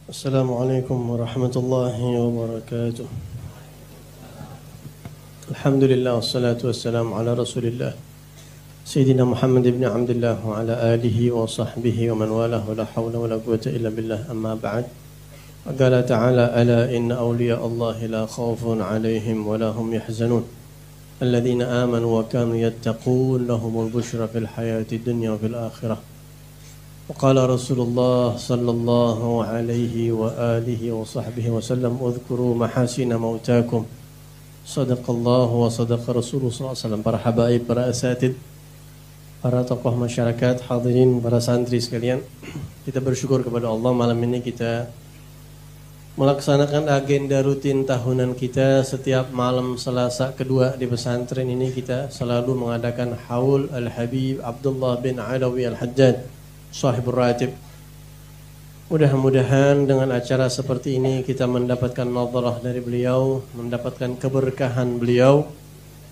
Assalamualaikum warahmatullahi wabarakatuh. Alhamdulillah wassalatu wassalamu ala Rasulillah Sayyidina Muhammad ibn Abdullah wa ala alihi wa sahbihi wa man walah wa la hawla wa la quwwata illa billah amma ba'd. Qala ta'ala ala inna awliya Allahi la khawfun 'alayhim wa la hum yahzanun. Alladhina amanu wa kanu yattaqun lahumul bushra fil hayati dunya wa fil akhirah. وقال رسول الله صلى الله عليه وآله وصحبه وسلم اذكروا محاسن موتاكم صدق الله وصدق رسوله صلى الله عليه وسلم. Para habaib, para asatid, para tokoh masyarakat, hadirin, para santri sekalian, kita bersyukur kepada Allah malam ini kita melaksanakan agenda rutin tahunan kita. Setiap malam Selasa kedua di pesantren ini kita selalu mengadakan haul Al-Habib Abdullah bin Alawi Al-Haddad Sahibur Ratib. Mudah-mudahan dengan acara seperti ini kita mendapatkan nadharah dari beliau, mendapatkan keberkahan beliau,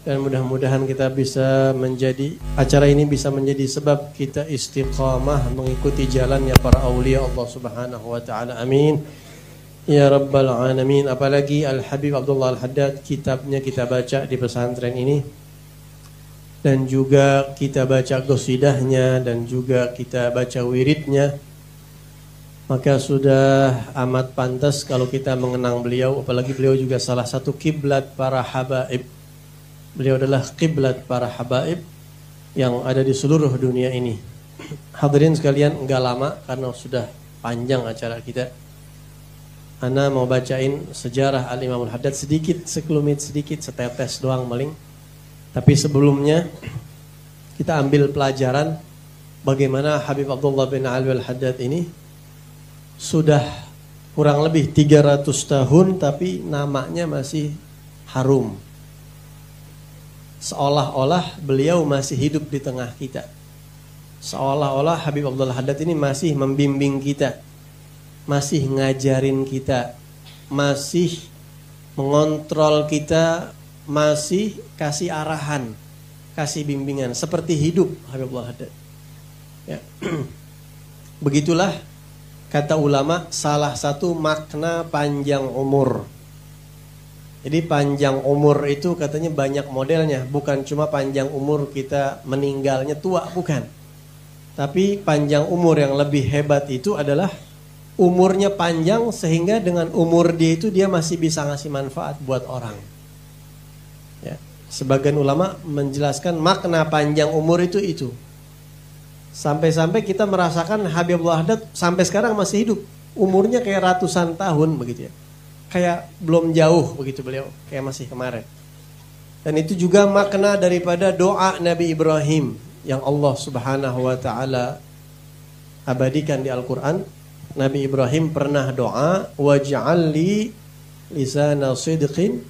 dan mudah-mudahan kita bisa menjadi, acara ini bisa menjadi sebab kita istiqamah mengikuti jalannya para aulia Allah Subhanahu wa taala. Amin ya rabbal alamin. Apalagi Al-Habib Abdullah Al-Haddad, kitabnya kita baca di pesantren ini, dan juga kita baca qasidahnya, dan juga kita baca wiridnya. Maka sudah amat pantas kalau kita mengenang beliau. Apalagi beliau juga salah satu kiblat para habaib. Beliau adalah kiblat para habaib yang ada di seluruh dunia ini. Hadirin sekalian, enggak lama karena sudah panjang acara kita, Ana mau bacain sejarah Al-Imam Al-Haddad sedikit, sekelumit sedikit, setetes doang maling. Tapi sebelumnya kita ambil pelajaran bagaimana Habib Abdullah bin Alawi Al-Haddad ini sudah kurang lebih 300 tahun tapi namanya masih harum. Seolah-olah beliau masih hidup di tengah kita. Seolah-olah Habib Abdullah Al-Haddad ini masih membimbing kita, masih ngajarin kita, masih mengontrol kita, masih kasih arahan, kasih bimbingan, seperti hidup Habibullah Haddad. Ya. Begitulah kata ulama, salah satu makna panjang umur. Jadi panjang umur itu katanya banyak modelnya, bukan cuma panjang umur kita meninggalnya tua, bukan. Tapi panjang umur yang lebih hebat itu adalah umurnya panjang sehingga dengan umur dia itu dia masih bisa ngasih manfaat buat orang. Ya, sebagian ulama menjelaskan makna panjang umur itu. Sampai-sampai kita merasakan Habibullah Haddad sampai sekarang masih hidup. Umurnya kayak ratusan tahun begitu ya. Kayak belum jauh begitu beliau, kayak masih kemarin. Dan itu juga makna daripada doa Nabi Ibrahim yang Allah Subhanahu wa taala abadikan di Al-Qur'an. Nabi Ibrahim pernah doa, waj'al li lisana sidqin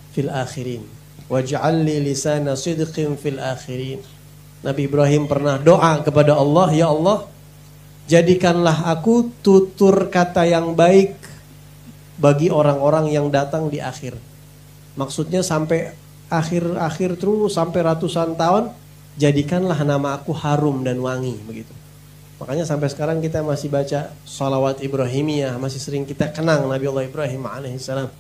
fil akhirin. Waj'al li lisana sidqin fil akhirin. Nabi Ibrahim pernah doa kepada Allah, ya Allah, jadikanlah aku tutur kata yang baik bagi orang-orang yang datang di akhir. Maksudnya sampai akhir-akhir terus, sampai ratusan tahun, jadikanlah nama aku harum dan wangi begitu. Makanya sampai sekarang kita masih baca salawat Ibrahimiyah, masih sering kita kenang Nabi Allah Ibrahim alaihissalam.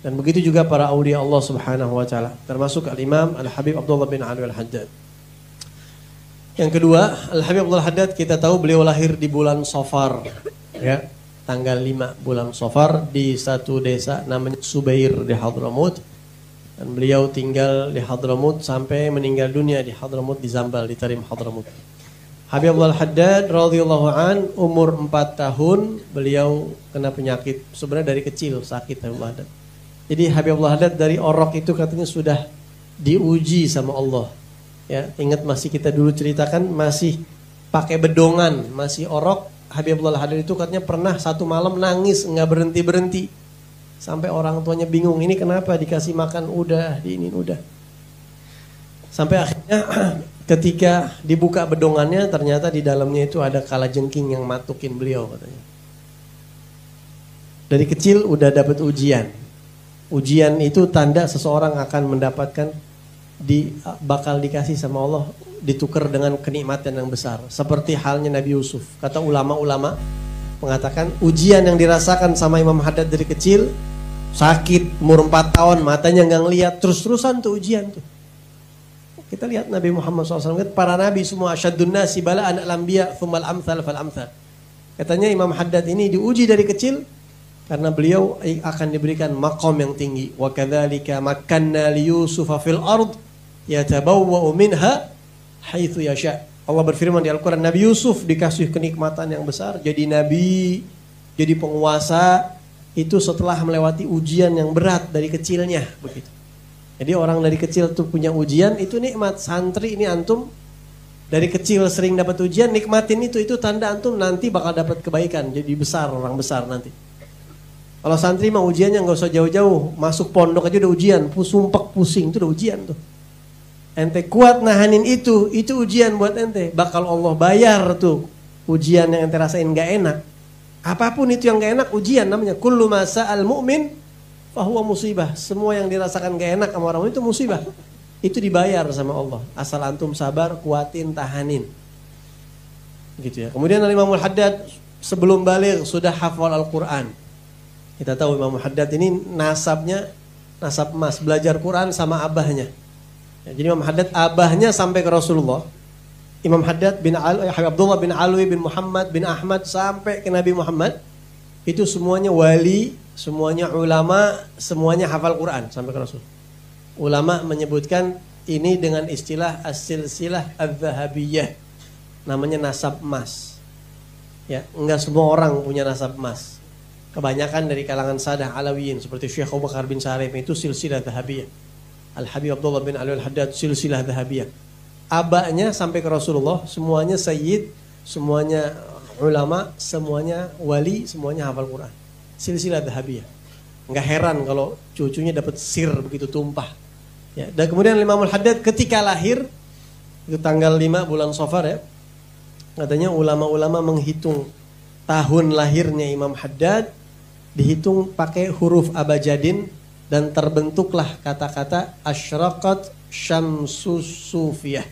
Dan begitu juga para aulia Allah Subhanahu wa taala, termasuk Al-Imam Al-Habib Abdullah bin Alawi Al-Haddad. Yang kedua, Al-Habib Abdullah Al-Haddad kita tahu beliau lahir di bulan Safar, ya, tanggal 5 bulan Safar di satu desa namanya Subair di Hadramut. Dan beliau tinggal di Hadramut sampai meninggal dunia di Hadramut, di Zambal, di Tarim Hadramut. Habib Abdullah Al-Haddad radhiyallahu an, umur 4 tahun beliau kena penyakit. Sebenarnya dari kecil sakit Habib Abdullah Haddad. Jadi Habib Abdullah Haddad dari orok itu katanya sudah diuji sama Allah. Ya, ingat masih kita dulu ceritakan masih pakai bedongan, masih orok. Habib Abdullah Haddad itu katanya pernah satu malam nangis nggak berhenti-berhenti. Sampai orang tuanya bingung, ini kenapa dikasih makan udah, diinin udah. Sampai akhirnya ketika dibuka bedongannya ternyata di dalamnya itu ada kalajengking yang matukin beliau katanya. Dari kecil udah dapat ujian. Ujian itu tanda seseorang akan mendapatkan bakal dikasih sama Allah, ditukar dengan kenikmatan yang besar. Seperti halnya Nabi Yusuf. Kata ulama-ulama mengatakan ujian yang dirasakan sama Imam Haddad dari kecil, sakit, umur 4 tahun, matanya nggak ngeliat, terus-terusan tuh ujian tuh. Kita lihat Nabi Muhammad SAW, para nabi semua asyaddun nasi bala'an al-anbiya thummal amthal fal amthal. Katanya Imam Haddad ini diuji dari kecil karena beliau akan diberikan maqam yang tinggi. Wa kadzalika makkanna li Yusufa fil ard yatabawwa'u minha haitsu yasha. Allah berfirman di Al-Qur'an, Nabi Yusuf dikasih kenikmatan yang besar, jadi nabi, jadi penguasa itu setelah melewati ujian yang berat dari kecilnya, begitu. Jadi orang dari kecil tuh punya ujian, itu nikmat. Santri ini antum dari kecil sering dapat ujian, nikmatin itu tanda antum nanti bakal dapat kebaikan, jadi besar, orang besar nanti. Kalau santri mah ujiannya nggak usah jauh-jauh, masuk pondok aja udah ujian, sumpek pusing itu udah ujian tuh. Ente kuat nahanin itu ujian buat ente. Bakal Allah bayar tuh ujian yang ente rasain gak enak. Apapun itu yang gak enak ujian namanya. Kullu ma sa'al mu'min fahuwa musibah. Semua yang dirasakan gak enak sama orang itu musibah. Itu dibayar sama Allah. Asal antum sabar, kuatin, tahanin. Gitu ya. Kemudian Imam Haddad sebelum balik sudah hafal Al-Quran. Kita tahu Imam Haddad ini nasabnya nasab emas, belajar Quran sama abahnya. Ya, jadi Imam Haddad abahnya sampai ke Rasulullah. Imam Haddad bin Abdullah bin Alwi bin Muhammad bin Ahmad sampai ke Nabi Muhammad. Itu semuanya wali, semuanya ulama, semuanya hafal Quran sampai ke Rasul. Ulama menyebutkan ini dengan istilah as-silsilah adz-dzahabiyyah. Namanya nasab emas. Ya, enggak semua orang punya nasab emas. Kebanyakan dari kalangan Sadah Alawiyin seperti Syekh Abu Bakar bin Salim itu silsilah dzahabiyyah. Al-Habib Abdullah bin Ali Al-Haddad silsilah dzahabiyah. Abahnya sampai ke Rasulullah, semuanya sayyid, semuanya ulama, semuanya wali, semuanya hafal Quran. Silsilah dzahabiyah. Enggak heran kalau cucunya dapat sir begitu tumpah. Ya, dan kemudian Imam Al-Haddad ketika lahir itu tanggal 5 bulan Safar ya. Katanya ulama-ulama menghitung tahun lahirnya Imam Haddad dihitung pakai huruf abajadin. Dan terbentuklah kata-kata asyraqat syamsus sufiyah.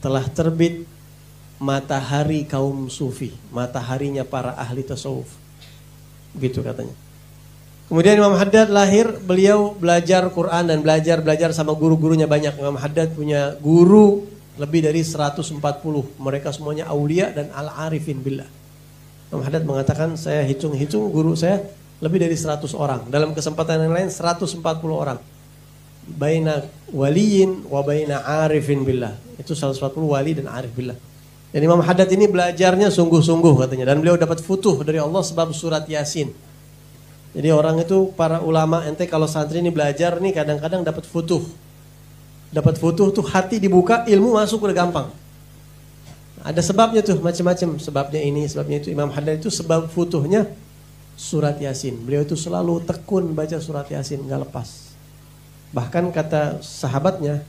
Telah terbit matahari kaum sufi, mataharinya para ahli tasawuf. Begitu katanya. Kemudian Imam Haddad lahir, beliau belajar Quran dan belajar sama guru-gurunya banyak. Imam Haddad punya guru lebih dari 140. Mereka semuanya aulia dan al-arifin billah. Imam Haddad mengatakan, saya hitung-hitung guru saya lebih dari 100 orang. Dalam kesempatan yang lain 140 orang. Baina waliyin wa baina arifin billah. Itu 140 wali dan arif billah. Dan Imam Haddad ini belajarnya sungguh-sungguh katanya. Dan beliau dapat futuh dari Allah sebab surat Yasin. Jadi orang itu, para ulama, ente kalau santri ini belajar nih kadang-kadang dapat futuh. Dapat futuh tuh hati dibuka, ilmu masuk udah gampang. Ada sebabnya tuh macam-macam. Sebabnya ini, sebabnya itu. Imam Haddad itu sebab futuhnya surat Yasin. Beliau itu selalu tekun baca surat Yasin, gak lepas. Bahkan kata sahabatnya,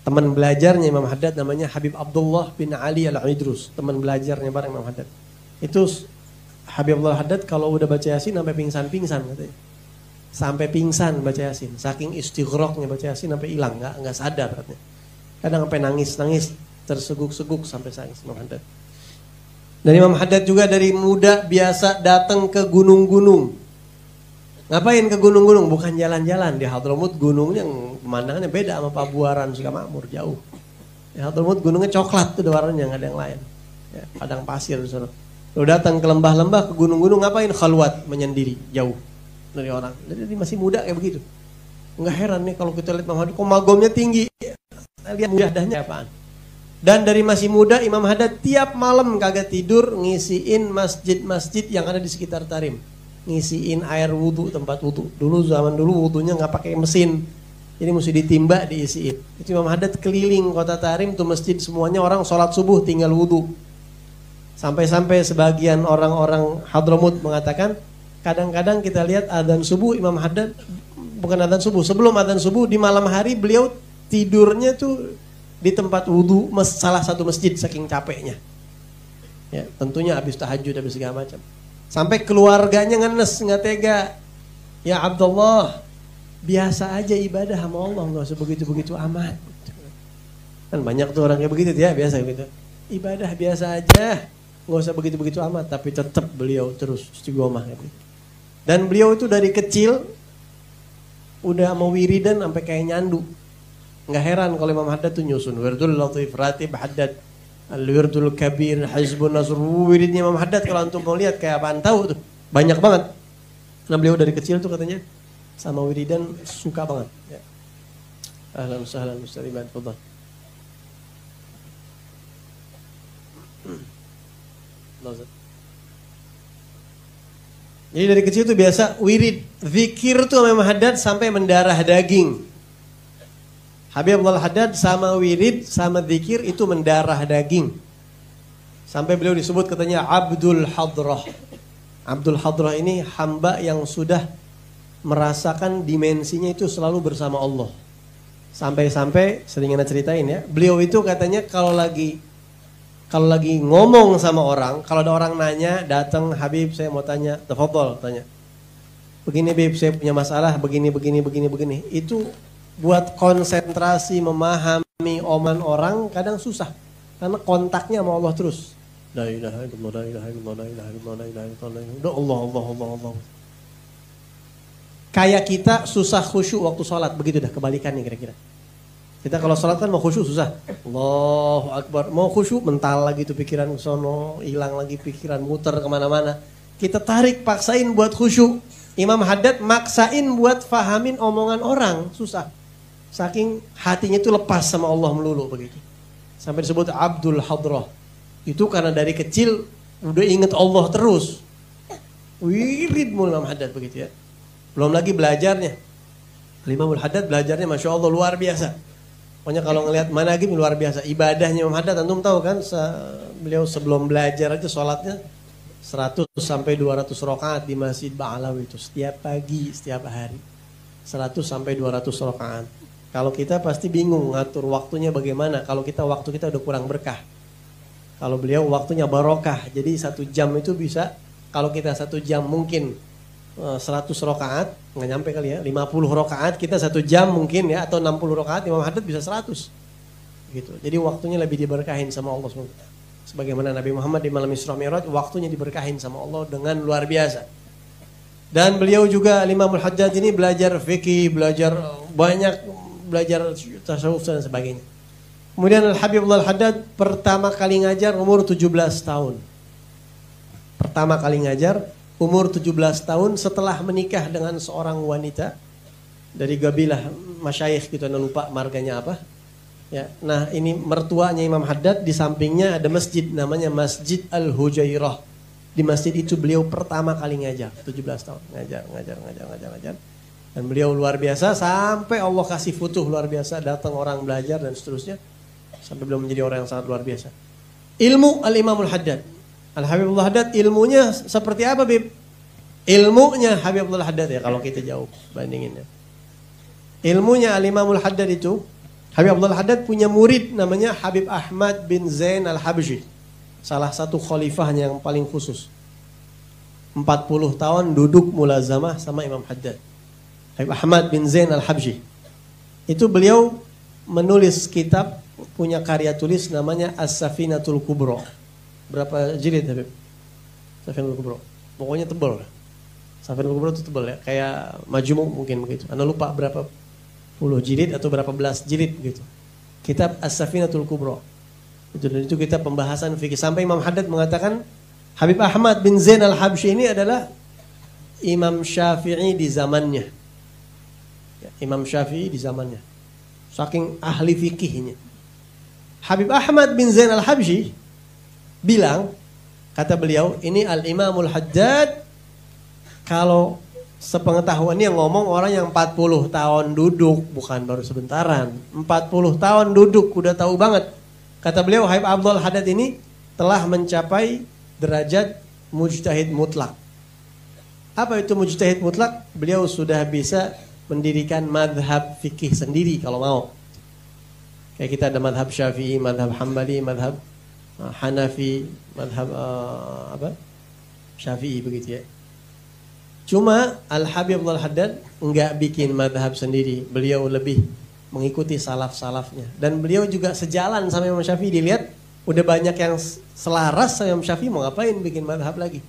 teman belajarnya Imam Haddad namanya Habib Abdullah bin Ali Al-Idrus. Teman belajarnya bareng Imam Haddad. Itu Habib Abdullah Haddad kalau udah baca Yasin sampai pingsan-pingsan katanya. Sampai pingsan baca Yasin. Saking istighraqnya baca Yasin sampai hilang, gak sadar katanya. Kadang sampai nangis-nangis, terseguk-seguk sampai nangis Imam Haddad. Dan Imam Haddad juga dari muda biasa datang ke gunung-gunung. Ngapain ke gunung-gunung? Bukan jalan-jalan. Di Hadramut gunungnya pemandangannya beda sama Pabuaran, Sukamakmur, jauh. Di Hadramut gunungnya coklat tuh warnanya, nggak ada yang lain. Ya, padang pasir di sana. Lalu datang ke lembah-lembah, ke gunung-gunung, ngapain? Khalwat, menyendiri, jauh dari orang. Jadi masih muda kayak begitu. Nggak heran nih kalau kita lihat Imam Haddad, kok magomnya tinggi. Lihat mudahnya apaan? Dan dari masih muda Imam Haddad tiap malam kagak tidur ngisiin masjid-masjid yang ada di sekitar Tarim. Ngisiin air wudhu, tempat wudhu. Zaman dulu wudhunya nggak pakai mesin. Jadi mesti ditimba, diisiin. Itu Imam Haddad keliling kota Tarim tuh masjid semuanya orang sholat subuh tinggal wudhu. Sampai-sampai sebagian orang-orang Hadramut mengatakan kadang-kadang kita lihat adzan subuh Imam Haddad, bukan adzan subuh, sebelum adzan subuh di malam hari beliau tidurnya tuh di tempat wudhu salah satu masjid saking capeknya. Ya, tentunya habis tahajud, habis segala macam. Sampai keluarganya ngenes, nggak tega. Ya Abdullah, biasa aja ibadah sama Allah, nggak usah begitu-begitu amat. Kan banyak tuh orang kayak begitu ya, biasa gitu. Ibadah biasa aja. nggak usah begitu-begitu amat, tapi tetap beliau terus istiqomah. Dan beliau itu dari kecil udah mau wiridan sampai kayak nyandu. Nggak heran kalau Imam Haddad tuh nyusun wirdul latif ratib Haddad, al-wirdul kabir, hizbun nasr. Wiridnya Imam Haddad kalau antum mau lihat kayak apaan tahu tuh, banyak banget. Nah beliau dari kecil tuh katanya sama wiridan suka banget. Ya. Ahlan sahlan Ustaz Iman, fadhal. Jadi dari kecil tuh biasa wirid, zikir tuh Imam Haddad sampai mendarah daging. Habib Abdul Haddad sama wirid sama zikir itu mendarah daging. Sampai beliau disebut katanya Abdul Hadrah. Abdul Hadrah ini hamba yang sudah merasakan dimensinya itu selalu bersama Allah. Sampai-sampai sering ana ceritain ya, beliau itu katanya kalau lagi ngomong sama orang, kalau ada orang nanya, datang, Habib saya mau tanya, tafadhol tanya. Begini Habib, saya punya masalah begini. Itu buat konsentrasi memahami omongan orang kadang susah. Karena kontaknya sama Allah terus. La ilaha illallah, la ilaha illallah, la ilaha illallah, la ilaha illallah. Allah. Kayak kita susah khusyuk waktu sholat, begitu dah kebalikannya kira-kira. Kita kalau sholat kan mau khusyuk susah. Allahu Akbar. Mau khusyuk mental lagi tuh pikiran sono, hilang lagi pikiran, muter kemana-mana. Kita tarik, paksain buat khusyuk. Imam Haddad maksain buat fahamin omongan orang, susah. Saking hatinya itu lepas sama Allah melulu begitu. Sampai disebut Abdul Hadrah. Itu karena dari kecil udah inget Allah terus. Wirid mulu Imam Haddad begitu ya. Belum lagi belajarnya. Imam Haddad belajarnya Masya Allah luar biasa. Pokoknya kalau ngelihat managib luar biasa. Ibadahnya Imam Haddad, antum tahu kan, beliau sebelum belajar aja sholatnya 100 sampai 200 rakaat di Masjid Ba'alawi itu. Setiap pagi, setiap hari. 100 sampai 200 rakaat. Kalau kita pasti bingung ngatur waktunya bagaimana. Kalau waktu kita udah kurang berkah. Kalau beliau waktunya barokah. Jadi 1 jam itu bisa, kalau kita 1 jam mungkin 100 rakaat, nggak nyampe kali ya, 50 rakaat, kita 1 jam mungkin ya, atau 60 rakaat, Imam Haddad bisa 100 gitu. Jadi waktunya lebih diberkahin sama Allah SWT. Sebagaimana Nabi Muhammad di malam Isra Mi'raj, waktunya diberkahin sama Allah dengan luar biasa. Dan beliau juga Imamul Haddad ini belajar fikih, belajar tasawuf dan sebagainya. Kemudian Al-Habib Abdul Haddad pertama kali ngajar umur 17 tahun. Pertama kali ngajar umur 17 tahun setelah menikah dengan seorang wanita dari kabilah masyayikh gitu, anda lupa marganya apa. Ya, nah ini mertuanya Imam Haddad, di sampingnya ada masjid namanya Masjid Al-Hujairah. Di masjid itu beliau pertama kali ngajar, 17 tahun ngajar. Dan beliau luar biasa sampai Allah kasih futuh luar biasa, datang orang belajar dan seterusnya sampai beliau menjadi orang yang sangat luar biasa. Ilmu Al-Imamul Haddad. Al-Habib Abdul Haddad ilmunya seperti apa, Bib? Ilmunya Habib Abdul Haddad ya kalau kita jauh bandinginnya. Ilmunya Al-Imamul Haddad itu, Habib Abdul Haddad punya murid namanya Habib Ahmad bin Zain Al-Habsyi. Salah satu khalifahnya yang paling khusus. 40 tahun duduk mulazamah sama Imam Haddad. Habib Ahmad bin Zain Al-Habsyi. Itu beliau menulis kitab, punya karya tulis namanya As-Safinatul Kubra. Berapa jilid Habib? Safinatul Kubra. Pokoknya tebal. Safinatul Kubra itu tebal ya. Kayak Majmu' mungkin begitu. Anda lupa berapa puluh jilid atau berapa belas jilid begitu. Kitab As-Safinatul Kubra. Itu kitab pembahasan fikih. Sampai Imam Haddad mengatakan Habib Ahmad bin Zain Al-Habsyi ini adalah Imam Syafi'i di zamannya. Ya, Imam Syafi'i di zamannya. Saking ahli fikihnya. Habib Ahmad bin Zain Al-Habsyi bilang, kata beliau, ini Al-Imamul Haddad kalau sepengetahuannya ngomong orang yang 40 tahun duduk, bukan baru sebentaran, 40 tahun duduk, udah tahu banget. Kata beliau, Habib Abdul Haddad ini telah mencapai derajat mujtahid mutlak. Apa itu mujtahid mutlak? Beliau sudah bisa mendirikan madhab fikih sendiri kalau mau. Kayak kita ada madhab Syafi'i, madhab Hambali, madhab Hanafi, madhab Syafi'i begitu ya. Cuma Al-Habib Abdul Haddad enggak bikin madhab sendiri. Beliau lebih mengikuti salaf-salafnya. Dan beliau juga sejalan sama Imam Syafi'i. Dilihat Udah banyak yang selaras sama Imam Syafi'i, mau ngapain bikin madhab lagi?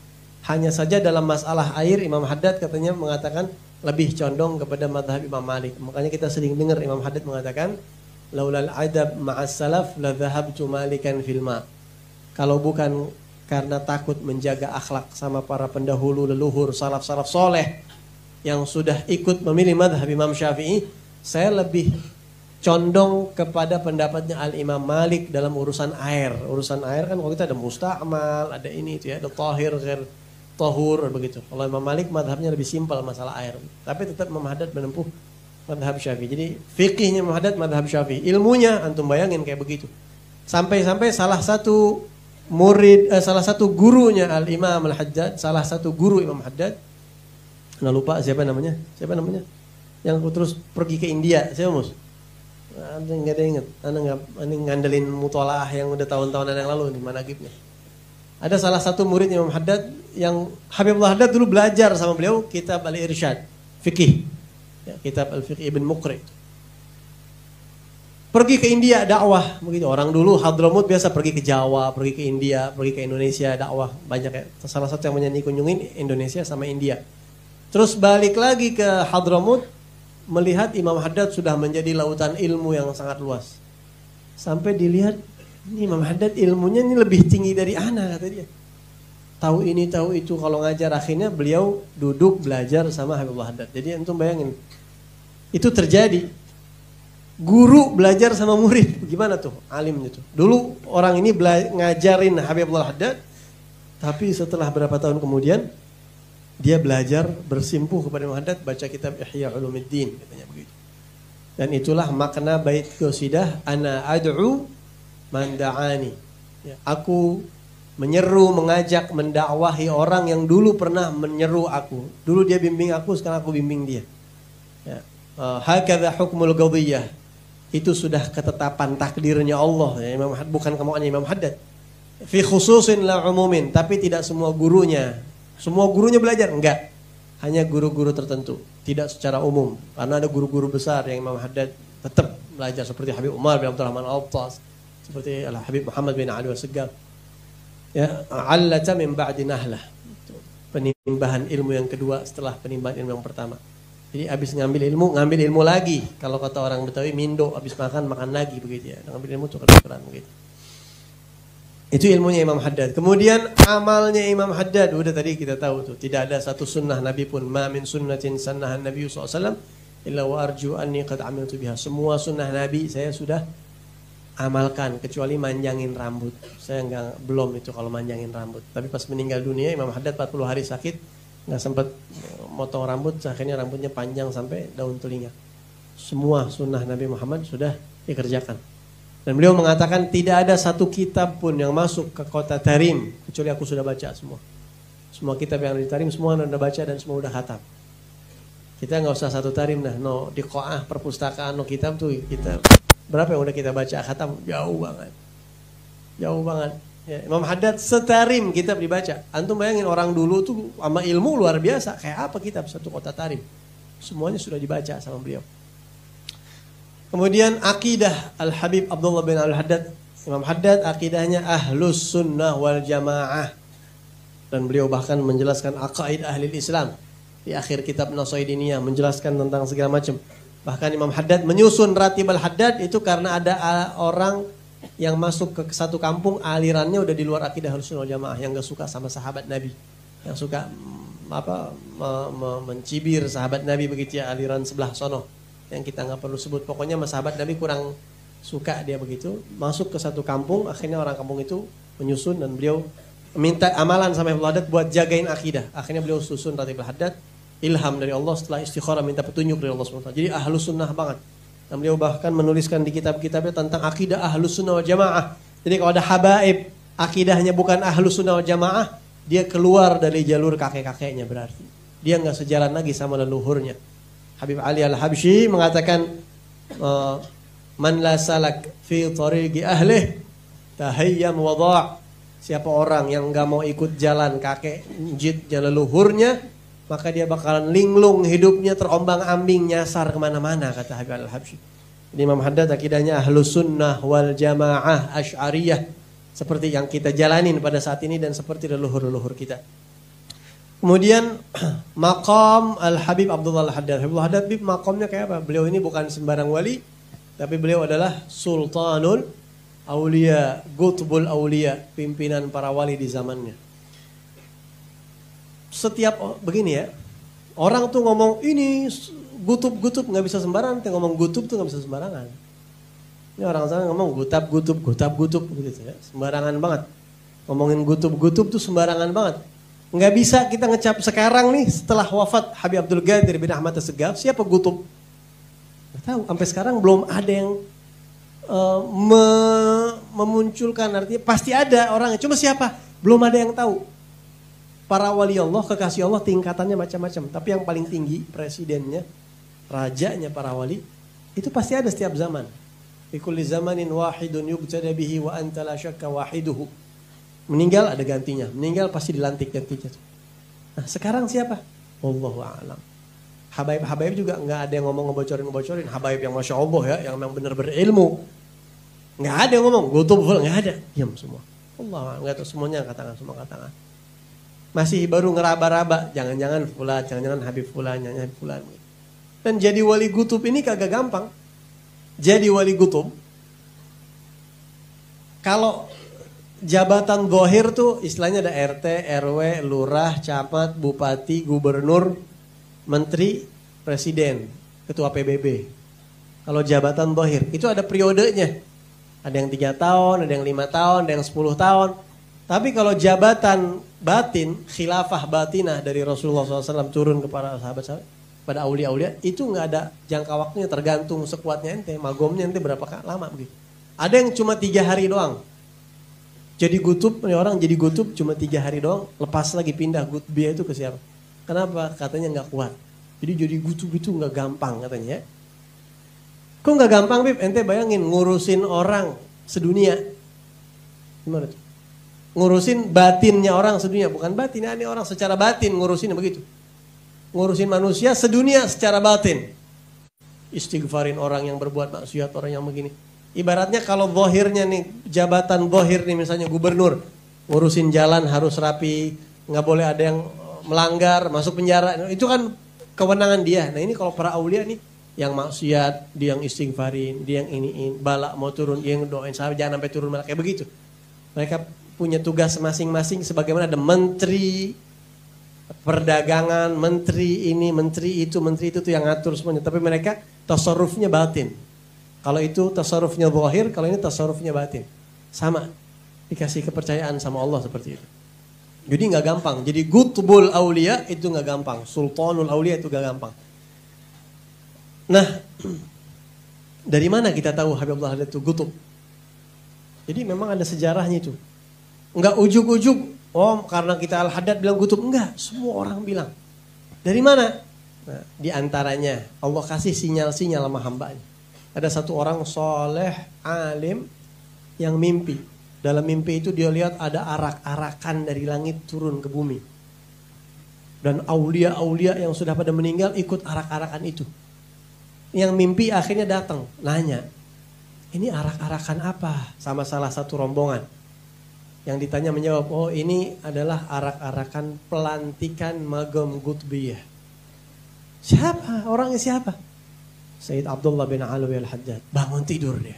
Hanya saja dalam masalah air Imam Haddad katanya mengatakan lebih condong kepada madhab Imam Malik. Makanya kita sering dengar Imam Haddad mengatakan, laulal adab ma'as salaf la dhahabtu malikan fil ma. Kalau bukan karena takut menjaga akhlak sama para pendahulu leluhur salaf-salaf soleh yang sudah ikut memilih madhab Imam Syafi'i, saya lebih condong kepada pendapatnya Al-Imam Malik dalam urusan air. Urusan air kan kalau kita ada musta'mal, ada ini itu ya, ada tahir, ghair tahur begitu. Kalau Imam Malik madhabnya lebih simpel masalah air. Tapi tetap Imam Haddad menempuh madhab Syafi'i. Jadi fikihnya Imam Haddad madhab Syafi'i. Ilmunya antum bayangin kayak begitu. Sampai-sampai salah satu salah satu gurunya Al-Imam Al-Haddad, salah satu guru Imam Haddad, nah lupa siapa namanya? Yang terus pergi ke India, siapa Mus? Anda nggak ada ingat? Anda ngandelin mutolaah yang udah tahun-tahunan yang lalu di manaqibnya. Ada salah satu murid Imam Haddad yang Habibullah Haddad dulu belajar sama beliau kitab Al-Irsyad, fikih. Ya, kitab Al-Fiqh Ibn Muqri. Pergi ke India dakwah begitu. Orang dulu Hadramut biasa pergi ke Jawa, pergi ke India, pergi ke Indonesia dakwah banyak ya. Salah satu yang menyanyi kunjungin Indonesia sama India. Terus balik lagi ke Hadramut, melihat Imam Haddad sudah menjadi lautan ilmu yang sangat luas. Sampai dilihat, ini Imam Haddad ilmunya ini lebih tinggi dari ana, kata dia. Tahu ini, tahu itu, kalau ngajar. Akhirnya beliau duduk belajar sama Habibullah Haddad. Jadi antum bayangin, itu terjadi. Guru belajar sama murid, gimana tuh alimnya tuh. Dulu orang ini ngajarin Habibullah Haddad, tapi setelah berapa tahun kemudian, dia belajar bersimpuh kepada Imam Haddad, baca kitab Ihya Ulumuddin, katanya begitu. Dan itulah makna bait qasidah, ana ad'u man da'ani. Ya, aku menyeru, mengajak, mendakwahi orang yang dulu pernah menyeru aku. Dulu dia bimbing aku, sekarang aku bimbing dia. Ya. Hakadha hukmul qadhiyah. Itu sudah ketetapan takdirnya Allah. Ya, Imam Haddad, bukan kemauannya Imam Haddad. Fi khususin la umumin, tapi tidak semua gurunya. Semua gurunya belajar? Enggak. Hanya guru-guru tertentu. Tidak secara umum. Karena ada guru-guru besar yang Imam Haddad tetap belajar. Seperti Habib Umar bin Abdurrahman Al-Attas. Seperti Habib Muhammad bin Ali Al-Segaf. Ya, allata min ba'di nahlah. Penimbahan ilmu yang kedua setelah penimbahan ilmu yang pertama. Jadi habis ngambil ilmu lagi. Kalau kata orang Betawi, mindo, habis makan lagi begitu ya. Ngambil ilmu tuker-tukeran begitu. Itu ilmunya Imam Haddad. Kemudian amalnya Imam Haddad, udah tadi kita tahu tuh, tidak ada satu sunnah Nabi pun, ma min sunnatin sannahan Nabi SAW illa wa arju anni qad amiltu biha. Semua sunnah Nabi saya sudah amalkan, kecuali manjangin rambut. Saya belum itu kalau manjangin rambut. Tapi pas meninggal dunia Imam Haddad 40 hari sakit, nggak sempat motong rambut, akhirnya rambutnya panjang sampai daun telinga. Semua sunnah Nabi Muhammad sudah dikerjakan. Dan beliau mengatakan tidak ada satu kitab pun yang masuk ke kota Tarim kecuali aku sudah baca semua. Semua kitab yang ada di Tarim semua sudah baca dan semua sudah khatam. Kita nggak usah satu Tarim dah, no di Qo'ah perpustakaan no kitab tuh kita berapa yang udah kita baca khatam, jauh banget. Jauh banget. Ya, Imam Haddad setarim kitab dibaca. Antum bayangin orang dulu tuh sama ilmu luar biasa. Kayak apa kitab satu kota Tarim? Semuanya sudah dibaca sama beliau. Kemudian akidah Al-Habib Abdullah bin Al-Haddad. Imam Haddad akidahnya ahlus sunnah wal jamaah. Dan beliau bahkan menjelaskan aqaid ahli Islam. Di akhir kitab Nasaidiniyah menjelaskan tentang segala macam. Bahkan Imam Haddad menyusun Ratib Al-Haddad itu karena ada orang yang masuk ke satu kampung alirannya udah di luar akidah ahlus sunnah wal jamaah. Yang gak suka sama sahabat Nabi. Yang suka mencibir sahabat Nabi begitu ya, aliran sebelah sono. Yang kita nggak perlu sebut, pokoknya sahabat Nabi kurang suka dia begitu, masuk ke satu kampung, akhirnya orang kampung itu menyusun dan beliau minta amalan sama Ibnu Haddad buat jagain akidah. Akhirnya beliau susun Ratib Al-Haddad, ilham dari Allah setelah istikharah minta petunjuk dari Allah SWT. Jadi ahlus sunnah banget. Dan beliau bahkan menuliskan di kitab-kitabnya tentang akidah ahlus sunnah wal jamaah. Jadi kalau ada habaib, akidahnya bukan ahlus sunnah wal jamaah, dia keluar dari jalur kakek-kakeknya berarti. Dia nggak sejalan lagi sama leluhurnya. Habib Ali Al-Habsyi mengatakan man la salak fi tariqi ahlih tahayyam wada'. Siapa orang yang enggak mau ikut jalan kakek jidnya leluhurnya, maka dia bakalan linglung hidupnya, terombang-ambing, nyasar kemana-mana, kata Habib Al-Habsyi. Jadi Imam Haddad akidahnya ahlus sunnah wal jamaah asy'ariyah. Seperti yang kita jalanin pada saat ini dan seperti leluhur-leluhur kita. Kemudian maqam Al-Habib Abdullah Al-Haddad. Habib Al-Haddad maqamnya kayak apa? Beliau ini bukan sembarang wali, tapi beliau adalah Sultanul Aulia, Qutbul Aulia, pimpinan para wali di zamannya. Setiap begini ya, orang tuh ngomong ini gutub nggak bisa sembarangan, ngomong gutub tuh nggak bisa sembarangan. Ini orang sana ngomong gutub begitu ya, sembarangan banget. Ngomongin gutub tuh sembarangan banget. Nggak bisa kita ngecap sekarang nih setelah wafat Habib Abdul Qadir bin Ahmad Assegaf, siapa gutub? Nggak tahu, sampai sekarang belum ada yang memunculkan, artinya pasti ada orangnya, cuma siapa? Belum ada yang tahu. Para wali Allah, kekasih Allah tingkatannya macam-macam, tapi yang paling tinggi presidennya, rajanya para wali, itu pasti ada setiap zaman. Fi kulli zamanin wahidun yubtada bihi wa anta la syakka wahiduhu. Meninggal ada gantinya, meninggal pasti dilantik gantinya. Nah sekarang siapa? Wallahu a'lam. Habaib juga nggak ada yang ngomong ngebocorin. Habaib yang masya Allah ya, yang memang benar berilmu, nggak ada yang ngomong gutub, nggak ada, diam semua. Allah nggak tahu semuanya katakan semua katakan. Masih baru ngeraba-raba, jangan-jangan fulan, jangan-jangan Habib fulan, jangan Habib fulan. Dan jadi wali gutub ini kagak gampang. Jadi wali gutub, kalau jabatan zahir tuh istilahnya ada RT, RW, lurah, camat, bupati, gubernur, menteri, presiden, ketua PBB. Kalau jabatan zahir itu ada periodenya. Ada yang 3 tahun, ada yang 5 tahun, ada yang 10 tahun. Tapi kalau jabatan batin, khilafah batinah dari Rasulullah SAW turun kepada sahabat-sahabat, pada aulia-aulia, itu nggak ada jangka waktunya, tergantung sekuatnya ente, magomnya ente berapa lama begitu. Ada yang cuma 3 hari doang. Jadi gutub, orang jadi gutub cuma 3 hari doang, lepas lagi pindah gutbiyah itu ke siapa? Kenapa? Katanya nggak kuat. Jadi gutub itu nggak gampang katanya. Kok nggak gampang, Bib? Ente bayangin ngurusin orang sedunia. Gimana tuh? Ngurusin batinnya orang sedunia, bukan batin, ini orang secara batin ngurusin begitu. Ngurusin manusia sedunia secara batin. Istighfarin orang yang berbuat maksiat, orang yang begini. Ibaratnya kalau zahirnya nih, jabatan zahir nih misalnya gubernur, ngurusin jalan harus rapi, nggak boleh ada yang melanggar, masuk penjara, itu kan kewenangan dia. Nah ini kalau para aulia nih, yang maksiat, dia yang istighfarin, dia yang iniin, balak mau turun, dia yang doain sahabat jangan sampai turun balak, kayak begitu. Mereka punya tugas masing-masing sebagaimana ada menteri perdagangan, menteri ini, menteri itu tuh yang ngatur semuanya. Tapi mereka tasarrufnya batin. Kalau itu tasarrufnya zahir, kalau ini tasarrufnya batin. Sama, dikasih kepercayaan sama Allah seperti itu. Jadi nggak gampang. Jadi Qutbul Aulia itu nggak gampang. Sultanul Aulia itu nggak gampang. Nah, dari mana kita tahu Habib Abdul Haddad itu Qutb? Jadi memang ada sejarahnya itu. Nggak ujuk-ujuk. Oh, karena kita Al-Haddad bilang Qutb. Enggak, semua orang bilang. Dari mana? Nah, di antaranya Allah kasih sinyal-sinyal sama hambanya. Ada satu orang soleh, alim, yang mimpi. Dalam mimpi itu dia lihat ada arak-arakan dari langit turun ke bumi. Dan aulia-aulia yang sudah pada meninggal ikut arak-arakan itu. Yang mimpi akhirnya datang, nanya, ini arak-arakan apa? Sama salah satu rombongan. Yang ditanya menjawab, oh ini adalah arak-arakan pelantikan Magam Qutbiyah. Siapa? Orangnya siapa? Sayyid Abdullah bin Alwi Al-Haddad. Bangun tidur dia.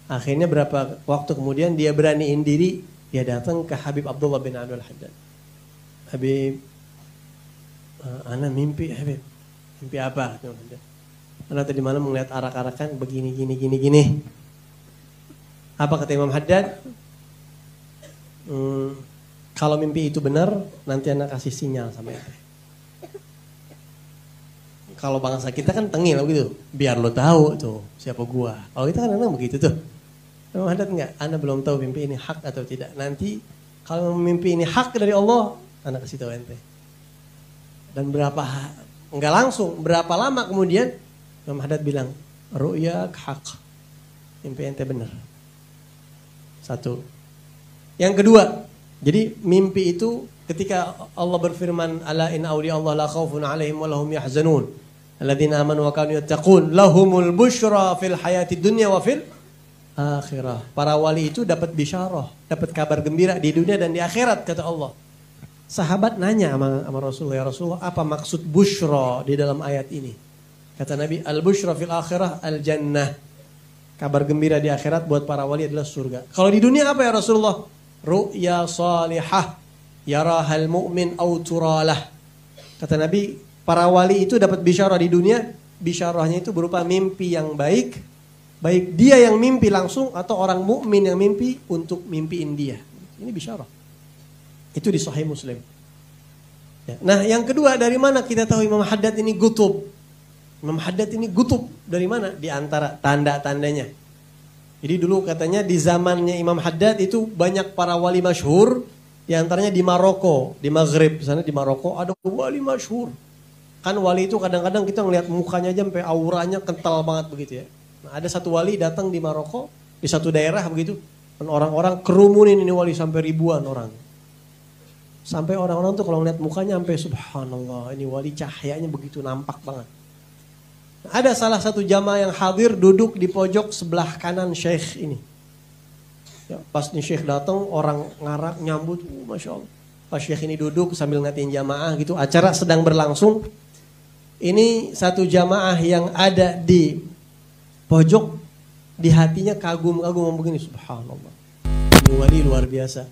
Akhirnya berapa waktu kemudian dia beraniin diri, dia datang ke Habib Abdullah bin Alwi Al-Haddad. Habib, ana mimpi Habib. Mimpi apa? Ana tadi malam melihat arak-arakan begini, gini. Apa kata Imam Haddad? Kalau mimpi itu benar, nanti anak kasih sinyal sama ente. Kalau bangsa kita kan tengil gitu, biar lo tahu tuh siapa gua. Kalau kita kan anak begitu tuh. Imam Haddad enggak, anak belum tahu mimpi ini hak atau tidak. Nanti kalau mimpi ini hak dari Allah, anak kasih tahu ente. Dan enggak langsung, berapa lama kemudian Imam Haddad bilang, ru'yak haq. Mimpi ente benar. Satu. Yang kedua, jadi mimpi itu ketika Allah berfirman, ala in awliya Allah la khaufun alaihim wa lahum yahzanun. Alladzina amanu wa kanu yattaqun lahumul busyra fil hayati dunya wa fil akhirah. Para wali itu dapat bisyarah, dapat kabar gembira di dunia dan di akhirat, kata Allah. Sahabat nanya sama Rasulullah, ya Rasulullah, apa maksud busyra di dalam ayat ini? Kata Nabi, al-busyra fil akhirah al-jannah. Kabar gembira di akhirat buat para wali adalah surga. Kalau di dunia apa ya Rasulullah? Ru'ya salihah yarahal mu'min aw turalah. Kata Nabi, para wali itu dapat bisyarah di dunia. Bisyarahnya itu berupa mimpi yang baik. Baik dia yang mimpi langsung atau orang mukmin yang mimpi untuk mimpiin dia. Ini bisyarah. Itu di Sahih Muslim. Ya. Nah yang kedua, dari mana kita tahu Imam Haddad ini gutub? Imam Haddad ini gutub dari mana? Di antara tanda-tandanya. Jadi dulu katanya di zamannya Imam Haddad itu banyak para wali masyhur. Di antaranya di Maroko, di Maghrib. Di sana di Maroko ada wali masyhur. Kan wali itu kadang-kadang kita ngelihat mukanya aja sampai auranya kental banget begitu ya. Nah, ada satu wali datang di Maroko, di satu daerah begitu. Dan orang-orang kerumunin ini wali sampai ribuan orang. Sampai orang-orang tuh kalau ngeliat mukanya sampai subhanallah, ini wali cahayanya begitu nampak banget. Ada salah satu jamaah yang hadir duduk di pojok sebelah kanan syekh ini. Ya, pas nih syekh datang, orang ngarak nyambut, masya Allah. Pas syekh ini duduk sambil ngatain jamaah gitu, acara sedang berlangsung. Ini satu jamaah yang ada di pojok, di hatinya kagum-kagum begini, subhanallah. Ini wali luar biasa.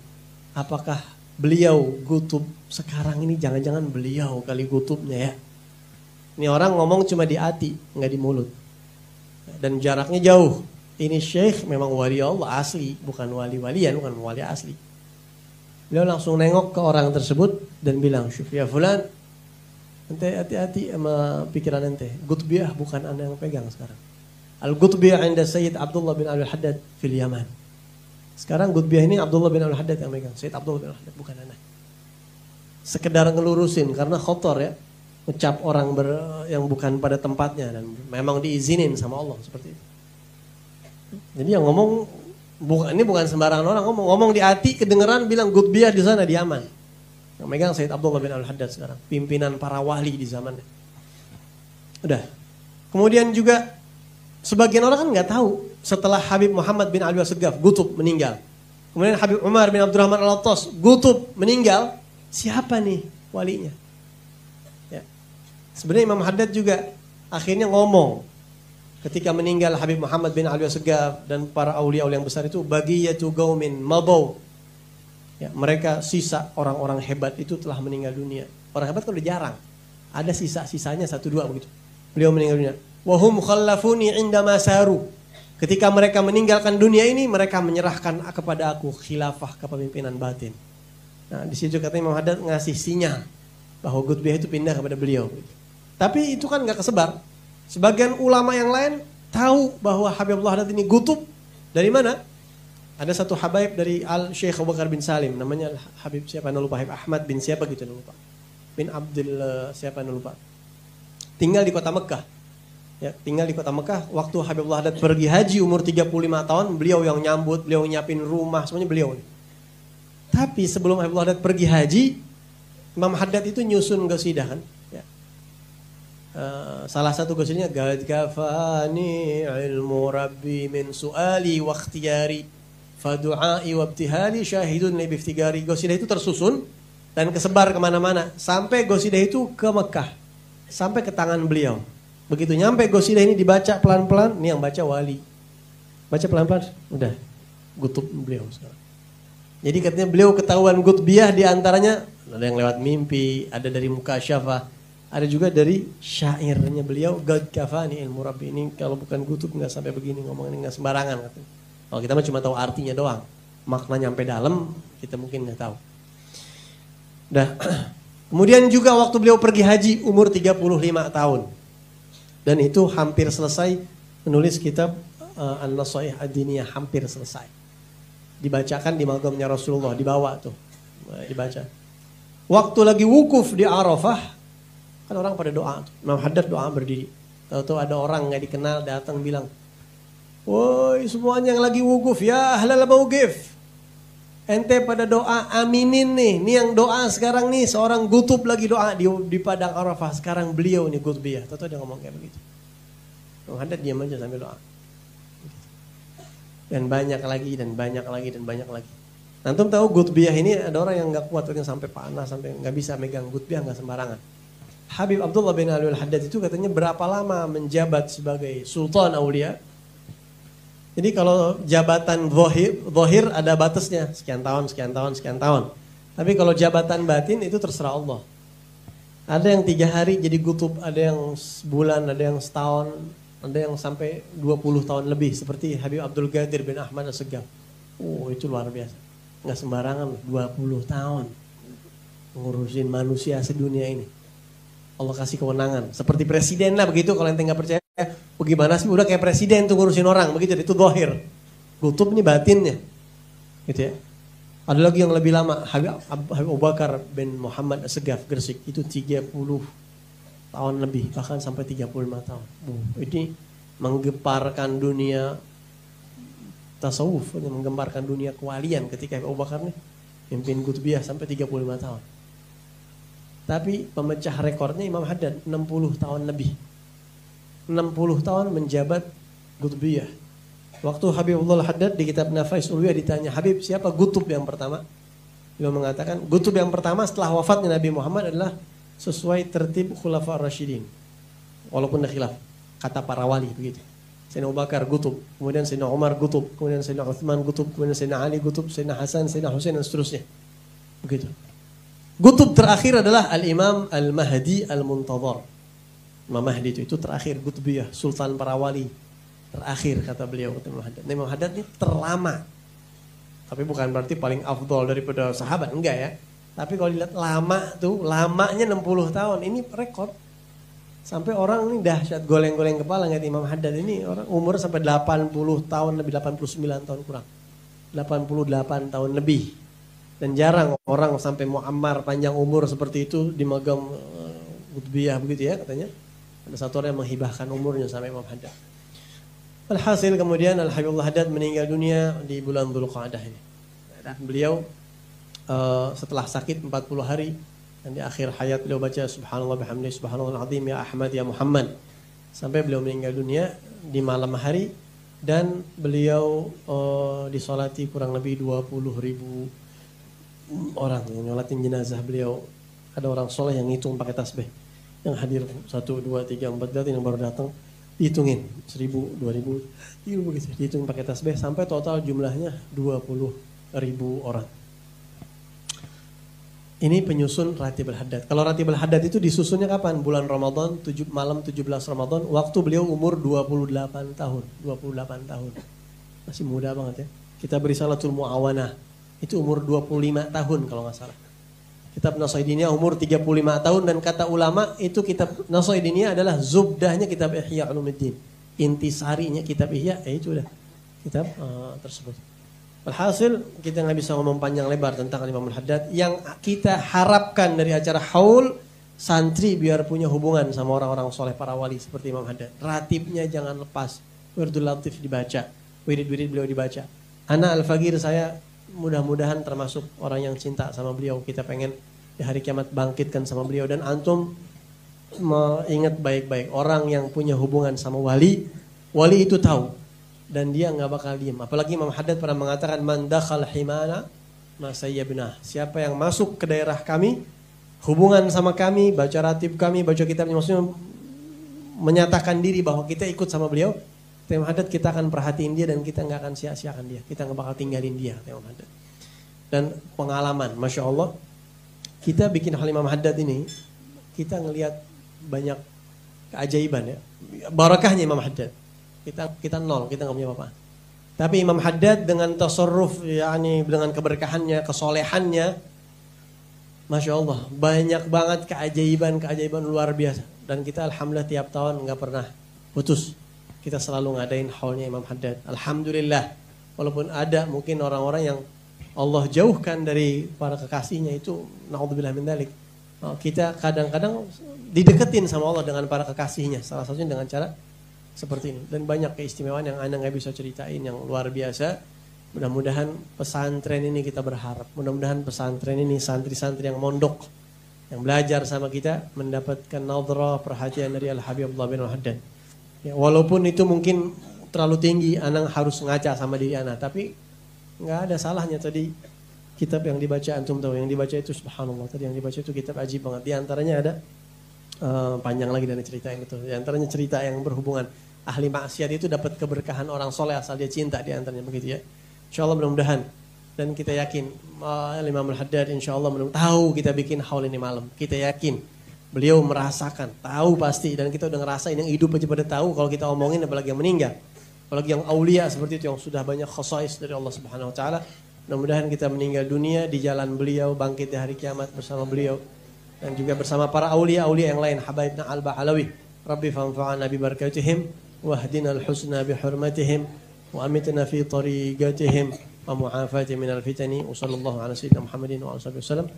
Apakah beliau gutub sekarang ini? Jangan-jangan beliau kali gutubnya ya. Ini orang ngomong cuma di hati, nggak di mulut. Dan jaraknya jauh. Ini syekh memang wali Allah asli, bukan wali-walian, bukan wali asli. Beliau langsung nengok ke orang tersebut dan bilang, "Syuf ya fulan, ente hati-hati sama pikiran ente. Gutbiyah bukan anda yang pegang sekarang. Al-Gutbiyah inda Sayyid Abdullah bin Abdul Haddad fil Yaman. Sekarang Gutbiyah ini Abdullah bin Abdul Haddad yang pegang. Sayyid Abdullah bin Abdul Haddad, bukan anda." Sekedar ngelurusin karena kotor ya. Ucap orang yang bukan pada tempatnya dan memang diizinin sama Allah seperti itu. Jadi yang ngomong ini bukan sembarangan orang ngomong di hati, kedengeran bilang Gutbiyah di sana di Yaman. Yang megang Sayyid Abdullah bin Abdul Haddad sekarang, pimpinan para wali di zamannya. Udah. Kemudian juga sebagian orang kan nggak tahu setelah Habib Muhammad bin Alwi Assegaf Gutub meninggal. Kemudian Habib Umar bin Abdurrahman Al-Attas Gutub meninggal. Siapa nih walinya? Sebenarnya Imam Haddad juga akhirnya ngomong ketika meninggal Habib Muhammad bin Alwi Assegaf dan para aulia-aulia yang besar itu, bagiyatu qaumin madaw. Ya, mereka sisa orang-orang hebat itu telah meninggal dunia. Orang hebat kan udah jarang. Ada sisa-sisanya 1-2 begitu. Beliau meninggal dunia. Wa hum khallafuni indama saru. Ketika mereka meninggalkan dunia ini, mereka menyerahkan kepada aku khilafah kepemimpinan batin. Nah, di situ katanya Imam Haddad ngasih sinyal bahwa Gutbiyah itu pindah kepada beliau. Tapi itu kan gak kesebar. Sebagian ulama yang lain tahu bahwa Habibullah Haddad ini gutub. Dari mana? Ada satu habaib dari Al-Syekh Abu Bakar bin Salim. Namanya Habib siapa? Anda lupa. Habib Ahmad bin siapa gitu. Anda lupa. Bin Abdul siapa? Anda lupa. Tinggal di kota Mekah. Ya, tinggal di kota Mekah. Waktu Habibullah Haddad pergi haji umur 35 tahun. Beliau yang nyambut. Beliau nyiapin rumah. Semuanya beliau. Tapi sebelum Habibullah Haddad pergi haji, Imam Haddad itu nyusun qasidah kan. Salah satu gosilnya gad kafani ilmu rabbi min suali wa ikhtiyari fa du'ai wa ibtihali syahidun li biftigari. Gosidah itu tersusun dan kesebar kemana-mana sampai gosidah itu ke Mekah, sampai ke tangan beliau. Begitu nyampe gosidah ini dibaca pelan-pelan, ini yang baca wali. Baca pelan-pelan, udah gutub beliau sekarang. Jadi katanya beliau ketahuan Gutbiyah di antaranya ada yang lewat mimpi, ada dari mukasyafah. Ada juga dari syairnya beliau, Gad kafani ilmu rabbi. Ini kalau bukan gutub nggak sampai begini ngomong, ini nggak sembarangan. Kalau kita mah cuma tahu artinya doang, maknanya sampai dalam kita mungkin nggak tahu. Dah. Kemudian juga waktu beliau pergi haji umur 35 tahun. Dan itu hampir selesai menulis kitab An-Nasaih Ad-Diniyah, hampir selesai. Dibacakan di makamnya Rasulullah, dibawa tuh, dibaca. Waktu lagi wukuf di Arafah, kan orang pada doa, Imam Haddad doa berdiri. Tahu-tahu ada orang nggak dikenal datang bilang, woi semuanya yang lagi wukuf ya ahlal mauqif, ente pada doa aminin nih. Nih yang doa sekarang nih seorang gutub lagi doa di padang Arafah. Sekarang beliau nih Gutbiyah. Tahu-tahu dia ngomong kayak begitu. Imam Haddad diam aja sambil doa. Dan banyak lagi dan banyak lagi dan banyak lagi. Antum tahu Gutbiyah ini ada orang yang nggak kuat, yang sampai panas, sampai nggak bisa megang Gutbiyah, nggak sembarangan. Habib Abdullah bin Alwi al-Haddad itu katanya berapa lama menjabat sebagai Sultan Aulia. Jadi kalau jabatan zahir ada batasnya, sekian tahun, sekian tahun, sekian tahun. Tapi kalau jabatan batin itu terserah Allah. Ada yang 3 hari jadi gutub, ada yang sebulan, ada yang setahun, ada yang sampai 20 tahun lebih. Seperti Habib Abdul Qadir bin Ahmad As-Segaf. Oh, itu luar biasa. Nggak sembarangan, 20 tahun ngurusin manusia sedunia ini. Allah kasih kewenangan. Seperti presiden lah begitu, kalau ente nggak percaya, bagaimana sih udah kayak presiden tuh ngurusin orang, begitu, itu zahir. Gutub ini batinnya. Gitu ya. Ada lagi yang lebih lama, Habib Abu Bakar bin Muhammad As-Segaf Gresik, itu 30 tahun lebih, bahkan sampai 35 tahun. Ini menggemparkan dunia tasawuf, menggemparkan dunia kewalian ketika Abu Bakar nih pimpin Gutbiyah sampai 35 tahun. Tapi pemecah rekornya Imam Haddad 60 tahun lebih. 60 tahun menjabat Gutbiyah. Waktu Habibullah Haddad di kitab Nafais Ulwiyah ditanya, Habib siapa Gutub yang pertama? Beliau mengatakan, Gutub yang pertama setelah wafatnya Nabi Muhammad adalah sesuai tertib Khulafa Ar-Rasyidin. Walaupun dah khilaf, kata para wali begitu. Sayyidina Abu Bakar Gutub, kemudian Sayyidina Umar Gutub, kemudian Sayyidina Uthman Gutub, kemudian Sayyidina Ali Gutub, Sayyidina Hasan, Sayyidina Husain dan seterusnya. Begitu. Gutub terakhir adalah Al-Imam Al-Mahdi Al-Muntadhar. Imam Mahdi itu terakhir Gutbiyah, Sultan para wali. Terakhir kata beliau, kata Imam Haddad. Imam Haddad ini terlama. Tapi bukan berarti paling afdol daripada sahabat, enggak ya. Tapi kalau dilihat lama tuh, lamanya 60 tahun. Ini rekor. Sampai orang ini dahsyat, goleng-goleng kepala ngeliat Imam Haddad ini. Orang umur sampai 80 tahun lebih, 89 tahun kurang. 88 tahun lebih. Dan jarang orang sampai muammar panjang umur seperti itu di magam Gutbiyah begitu ya katanya. Ada satu orang yang menghibahkan umurnya sampai Imam Haddad. Alhasil kemudian Al-Habibullah Haddad meninggal dunia di bulan Dzulqa'dah ini. Beliau setelah sakit 40 hari dan di akhir hayat beliau baca subhanallah bihamdihi subhanallahal azim ya Ahmad ya Muhammad. Sampai beliau meninggal dunia di malam hari dan beliau disolati kurang lebih 20.000 orang yang nyolatin jenazah beliau. Ada orang soleh yang ngitung pakai tasbih, yang hadir 1, 2, 3, 4 datang, yang baru datang dihitungin 1.000, 2.000 begitu, dihitung pakai tasbih sampai total jumlahnya 20.000 orang. Ini penyusun Ratibul Haddad. Kalau Ratibul Haddad itu disusunnya kapan? Bulan Ramadan, malam 17 Ramadan, waktu beliau umur 28 tahun. 28 tahun. Masih muda banget ya. Kita beri salatul muawanah. Itu umur 25 tahun kalau nggak salah. Kitab Nasaidiniyah umur 35 tahun dan kata ulama itu kitab Nasaidiniyah adalah zubdahnya kitab Ihya Ulumuddin. Intisarinya kitab Ihya, itu udah kitab tersebut. Alhasil kita nggak bisa ngomong panjang lebar tentang Imam Haddad. Yang kita harapkan dari acara haul, santri biar punya hubungan sama orang-orang soleh para wali seperti Imam Haddad. Ratibnya jangan lepas. Wirdul Latif dibaca, wirid-wirid beliau dibaca. Ana Al-Fagir saya mudah-mudahan termasuk orang yang cinta sama beliau. Kita pengen di hari kiamat bangkitkan sama beliau. Dan antum ingat baik-baik, orang yang punya hubungan sama wali, wali itu tahu dan dia nggak bakal diam. Apalagi Imam Haddad pernah mengatakan, man dakhal himana masayyabna. Siapa yang masuk ke daerah kami, hubungan sama kami, baca ratib kami, baca kitabnya, maksudnya menyatakan diri bahwa kita ikut sama beliau, Imam Haddad kita akan perhatiin dia dan kita nggak akan sia-siakan dia. Kita nggak bakal tinggalin dia, Imam Haddad. Dan pengalaman, Masya Allah, kita bikin hal Imam Haddad ini, kita ngelihat banyak keajaiban ya. Barakahnya Imam Haddad. Kita nol, kita nggak punya apa-apa. Tapi Imam Haddad dengan tasarruf, yakni dengan keberkahannya, kesolehannya, Masya Allah, banyak banget keajaiban luar biasa. Dan kita alhamdulillah tiap tahun nggak pernah putus. Kita selalu ngadain haulnya Imam Haddad. Alhamdulillah. Walaupun ada mungkin orang-orang yang Allah jauhkan dari para kekasihnya itu, na'udzubillah min dzalik. Kita kadang-kadang dideketin sama Allah dengan para kekasihnya. Salah satunya dengan cara seperti ini. Dan banyak keistimewaan yang Anda nggak bisa ceritain yang luar biasa. Mudah-mudahan pesantren ini kita berharap. Mudah-mudahan pesantren ini santri-santri yang mondok, yang belajar sama kita, mendapatkan nadrah perhatian dari Al-Habib Abdullah bin Haddad. Ya, walaupun itu mungkin terlalu tinggi, anak harus ngaca sama diri anak. Tapi nggak ada salahnya tadi kitab yang dibaca antum tahu, yang dibaca itu subhanallah, tadi yang dibaca itu kitab ajib banget. Di antaranya ada panjang lagi dari cerita yang itu. Di antaranya cerita yang berhubungan ahli maksiat itu dapat keberkahan orang soleh asal dia cinta, di antaranya begitu ya. Insyaallah mudah-mudahan, dan kita yakin Imam Al-Haddad insyaallah tahu kita bikin haul ini malam. Kita yakin beliau merasakan, tahu pasti, dan kita udah ngerasain. Yang hidup aja pada tahu, kalau kita omongin apalagi yang meninggal. Apalagi yang aulia seperti itu yang sudah banyak khasais dari Allah Subhanahu wa taala. Mudah-mudahan kita meninggal dunia di jalan beliau, bangkit di hari kiamat bersama beliau dan juga bersama para aulia-aulia yang lain, habaibna al-Ba'alawi. Rabbi fanfa'na bi barakatihim wahdina al-husna bi hurmatihim wa amitna fi tariqatihim wa mu'afati min al-fitani. Wa sallallahu ala sayyidina Muhammadin wa alihi wasallam.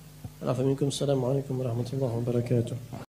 Assalamualaikum warahmatullahi wabarakatuh.